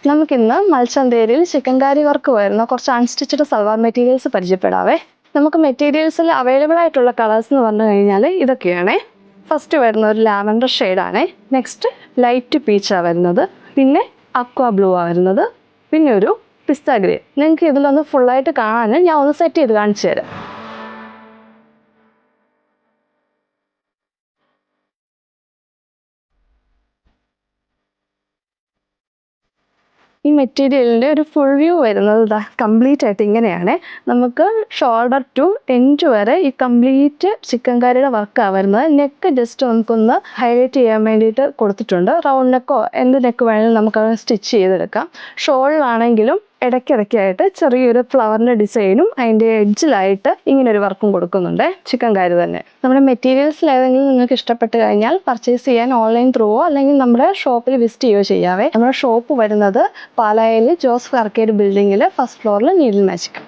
നമുക്കിന്ന് മൽച്ചന്തേരിയിൽ ചിക്കൻകാരി വർക്ക് വരുന്ന കുറച്ച് അൺസ്റ്റിച്ചഡ് സൽവാർ മെറ്റീരിയൽസ് പരിചയപ്പെടാവേ. നമുക്ക് മെറ്റീരിയൽസിൽ അവൈലബിൾ ആയിട്ടുള്ള കളേഴ്സ് എന്ന് പറഞ്ഞു കഴിഞ്ഞാൽ ഇതൊക്കെയാണേ. ഫസ്റ്റ് വരുന്ന ഒരു ലാവൻഡർ ഷെയ്ഡാണേ. നെക്സ്റ്റ് ലൈറ്റ് പീച്ചാണ് വരുന്നത്. പിന്നെ അക്വാ ബ്ലൂ ആണ് വരുന്നത്. പിന്നെ ഒരു പിസ്ത ഗ്രേ. നിങ്ങൾക്ക് ഇതിലൊന്ന് ഫുള്ളായിട്ട് കാണാൻ ഞാൻ ഒന്ന് സെറ്റ് ചെയ്ത് കാണിച്ചു തരാം. ഈ മെറ്റീരിയലിൻ്റെ ഒരു ഫുൾ വ്യൂ വരുന്നത് ഇതാ കംപ്ലീറ്റ് ആയിട്ട് ഇങ്ങനെയാണ്. നമുക്ക് ഷോൾഡർ ടു എൻഡ് വരെ ഈ കംപ്ലീറ്റ് ചിക്കൻകാരിയുടെ വർക്കാണ് വരുന്നത്. നെക്ക് ജസ്റ്റ് നമുക്കൊന്ന് ഹൈലൈറ്റ് ചെയ്യാൻ വേണ്ടിയിട്ട് കൊടുത്തിട്ടുണ്ട്. റൗണ്ട് നെക്കോ എന്ത് നെക്ക് വേണമെങ്കിലും നമുക്കത് സ്റ്റിച്ച് ചെയ്തെടുക്കാം. ഷോളിലാണെങ്കിലും ഇടയ്ക്കിടയ്ക്കായിട്ട് ചെറിയൊരു ഫ്ലവറിൻ്റെ ഡിസൈനും അതിൻ്റെ എഡ്ജിലായിട്ട് ഇങ്ങനെ ഒരു വർക്കും കൊടുക്കുന്നുണ്ട്. ചിക്കൻകാരി തന്നെ. നമ്മുടെ മെറ്റീരിയൽസിൽ ഏതെങ്കിലും നിങ്ങൾക്ക് ഇഷ്ടപ്പെട്ട് കഴിഞ്ഞാൽ പർച്ചേസ് ചെയ്യാൻ ഓൺലൈൻ ത്രൂവോ അല്ലെങ്കിൽ നമ്മുടെ ഷോപ്പിൽ വിസിറ്റ് ചെയ്യുകയോ ചെയ്യാവേ. നമ്മുടെ ഷോപ്പ് വരുന്നത് പാലായിൽ ജോസഫ് ആർക്കേഡ് ബിൽഡിങ്ങിൽ ഫസ്റ്റ് ഫ്ലോറിൽ നീഡിൽ മാജിക്.